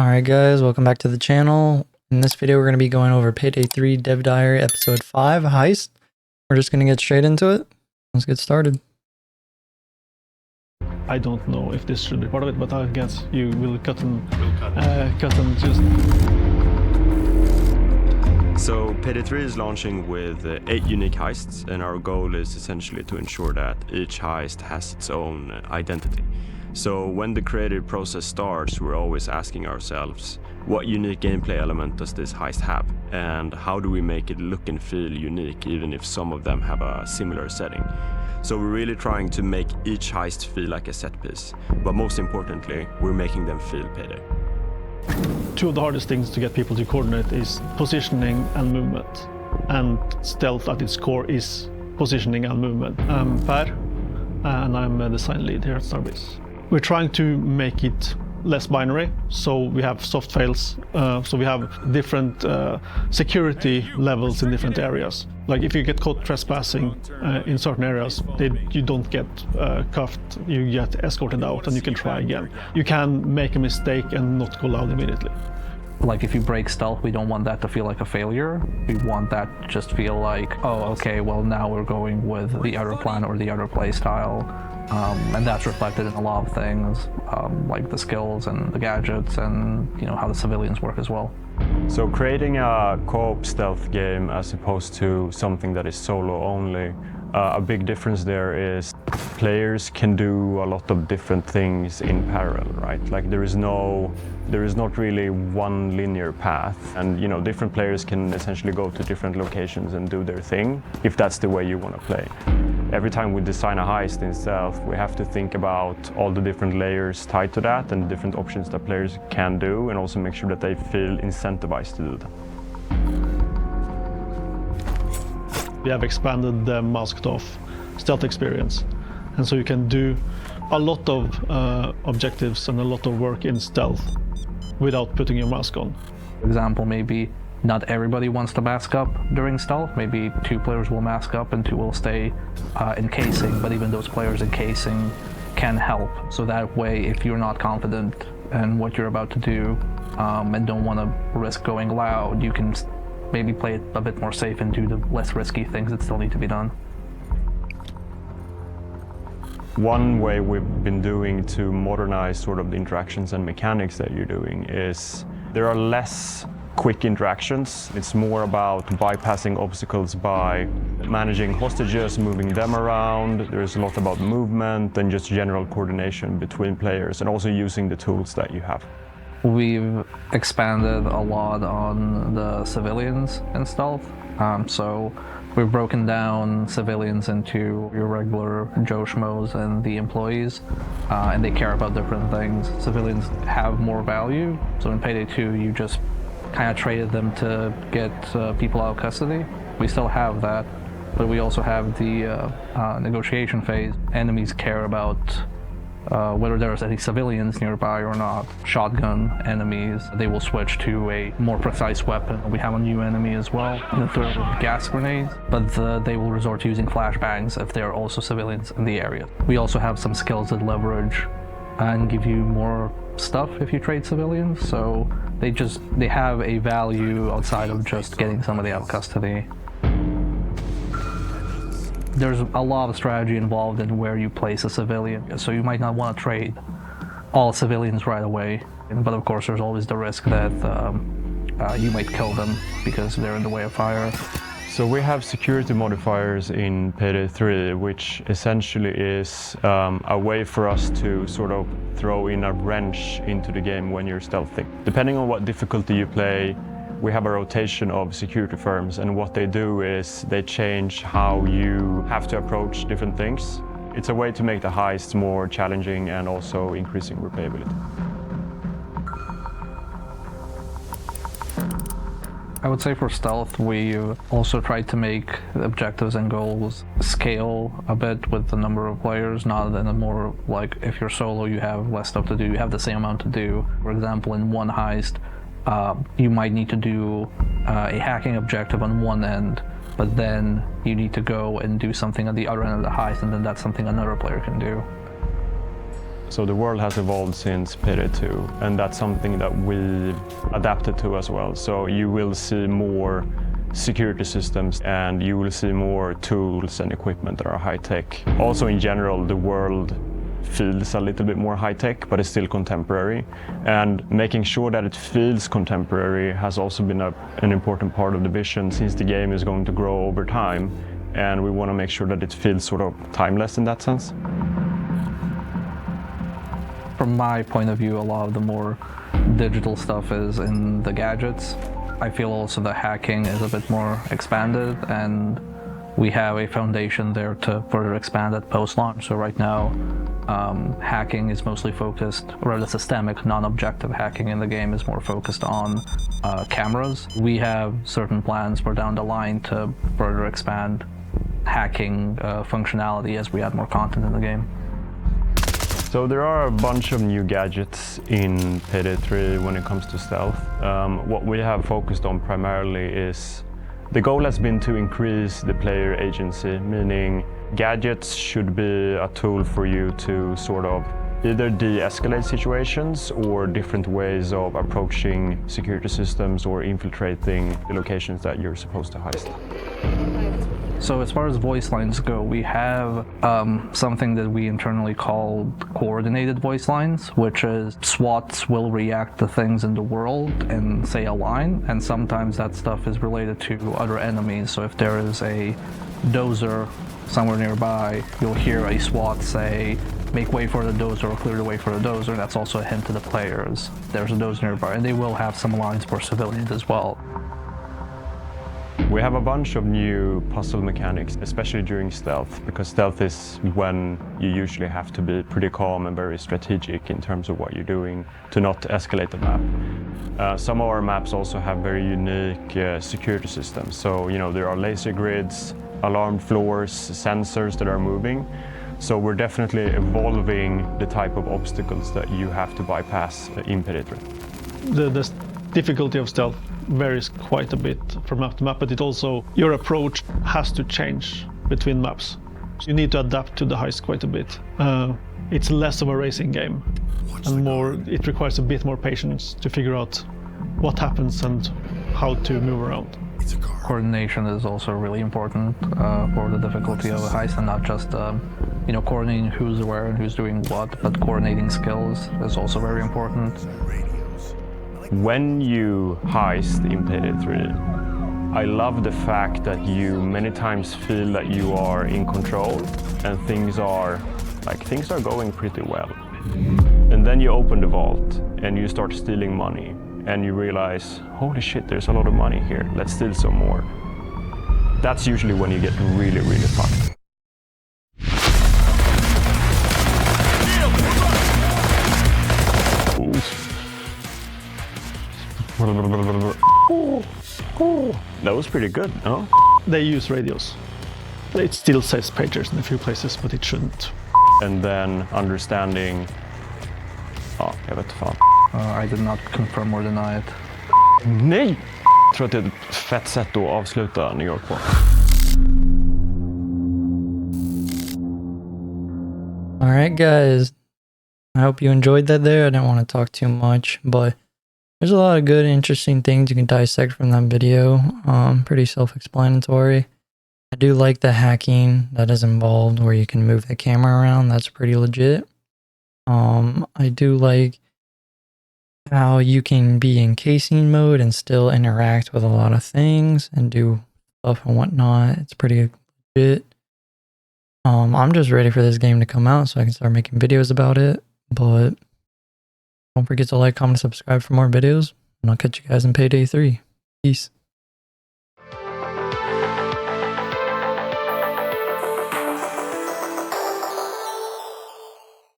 Alright guys, welcome back to the channel. In this video we're going to be going over Payday 3 Dev Diary Episode 5 Heist. We're just going to get straight into it. Let's get started. I don't know if this should be part of it, but I guess you will cut and just... So Payday 3 is launching with 8 unique heists, and our goal is essentially to ensure that each heist has its own identity. So when the creative process starts, we're always asking ourselves, what unique gameplay element does this heist have? And how do we make it look and feel unique, even if some of them have a similar setting? So we're really trying to make each heist feel like a set piece. But most importantly, we're making them feel Payday. Two of the hardest things to get people to coordinate is positioning and movement. And stealth at its core is positioning and movement. I'm Per, and I'm a design lead here at Starbase. We're trying to make it less binary, so we have soft fails, so we have different security levels in different areas. Like if you get caught trespassing in certain areas, you don't get cuffed, you get escorted out and you can try again. You can make a mistake and not go loud immediately. Like if you break stealth, we don't want that to feel like a failure. We want that to just feel like, oh, okay, well now we're going with the other plan or the other play style. And that's reflected in a lot of things, like the skills and the gadgets and how the civilians work as well. So creating a co-op stealth game as opposed to something that is solo only, a big difference there is players can do a lot of different things in parallel, right? Like there is not really one linear path, and different players can essentially go to different locations and do their thing if that's the way you want to play. Every time we design a heist in stealth, we have to think about all the different layers tied to that and different options that players can do, and also make sure that they feel incentivized to do them. We have expanded the masked off stealth experience, and so you can do a lot of objectives and a lot of work in stealth without putting your mask on. For example, maybe not everybody wants to mask up during stealth. Maybe 2 players will mask up and 2 will stay in casing, but even those players in casing can help. So that way, if you're not confident in what you're about to do and don't want to risk going loud, you can maybe play it a bit more safe and do the less risky things that still need to be done. One way we've been doing to modernize sort of the interactions and mechanics that you're doing is there are less quick interactions. It's more about bypassing obstacles by managing hostages, moving them around. There's a lot about movement and just general coordination between players, and also using the tools that you have. We've expanded a lot on the civilians in stealth. So we've broken down civilians into your regular Joe Schmoes and the employees, and they care about different things. Civilians have more value. So in Payday 2, you just kind of traded them to get people out of custody. We still have that, but we also have the negotiation phase. Enemies care about whether there's any civilians nearby or not. Shotgun enemies, they will switch to a more precise weapon. We have a new enemy as well, the third gas grenades, but they will resort to using flashbangs if there are also civilians in the area. We also have some skills that leverage and give you more stuff if you trade civilians, so they have a value outside of just getting somebody out of custody. There's a lot of strategy involved in where you place a civilian, so you might not want to trade all civilians right away, but of course there's always the risk that you might kill them because they're in the way of fire. So we have security modifiers in Payday 3, which essentially is a way for us to sort of throw in a wrench into the game when you're stealthing. Depending on what difficulty you play, we have a rotation of security firms, and what they do is they change how you have to approach different things. It's a way to make the heists more challenging and also increasing replayability. I would say for stealth, we've also tried to make objectives and goals scale a bit with the number of players, not in a more like if you're solo you have less stuff to do, you have the same amount to do. For example, in one heist, you might need to do a hacking objective on one end, but then you need to go and do something at the other end of the heist, and then that's something another player can do. So the world has evolved since Payday 2, and that's something that we've adapted to as well. So you will see more security systems, and you will see more tools and equipment that are high-tech. Also, in general, the world feels a little bit more high-tech, but it's still contemporary. And making sure that it feels contemporary has also been an important part of the vision, since the game is going to grow over time, and we want to make sure that it feels sort of timeless in that sense. From my point of view, a lot of the more digital stuff is in the gadgets. I feel also the hacking is a bit more expanded, and we have a foundation there to further expand at post-launch. So right now, hacking is mostly focused, or the systemic, non-objective hacking in the game is more focused on cameras. We have certain plans for down the line to further expand hacking functionality as we add more content in the game. So there are a bunch of new gadgets in Payday 3 when it comes to stealth. What we have focused on primarily is, the goal has been to increase the player agency, meaning gadgets should be a tool for you to sort of either de-escalate situations or different ways of approaching security systems or infiltrating the locations that you're supposed to heist. So as far as voice lines go, we have something that we internally call coordinated voice lines, which is SWATs will react to things in the world and say a line, and sometimes that stuff is related to other enemies. So if there is a dozer somewhere nearby, you'll hear a SWAT say, make way for the dozer or clear the way for the dozer. That's also a hint to the players. There's a dozer nearby, and they will have some lines for civilians as well. We have a bunch of new puzzle mechanics, especially during stealth, because stealth is when you usually have to be pretty calm and very strategic in terms of what you're doing to not escalate the map. Some of our maps also have very unique security systems. So, you know, there are laser grids, alarm floors, sensors that are moving. So we're definitely evolving the type of obstacles that you have to bypass in Payday 3. The difficulty of stealth varies quite a bit from map to map, but it also, your approach has to change between maps. So you need to adapt to the heist quite a bit. It's less of a racing game, and more, it requires a bit more patience to figure out what happens and how to move around. Coordination is also really important for the difficulty of a heist, and not just you know, coordinating who's where and who's doing what, but coordinating skills is also very important. When you heist in Payday 3, I love the fact that you many times feel that you are in control and things are going pretty well. And then you open the vault and you start stealing money and you realize, holy shit, there's a lot of money here, let's steal some more. That's usually when you get really, really fucked. That was pretty good, no? They use radios. It still says pagers in a few places, but it shouldn't. And then understanding... Ja, jag vet fan. I did not confirm or deny it. Nej! Jag tror att det är ett fett sätt att avsluta New York på. Alright guys, I hope you enjoyed that there. I didn't want to talk too much, but there's a lot of good, interesting things you can dissect from that video. Pretty self-explanatory. I do like the hacking that is involved where you can move the camera around. That's pretty legit. I do like how you can be in casing mode and still interact with a lot of things and do stuff and whatnot. It's pretty legit. I'm just ready for this game to come out so I can start making videos about it. But don't forget to like, comment, subscribe for more videos, and I'll catch you guys in Payday 3. Peace.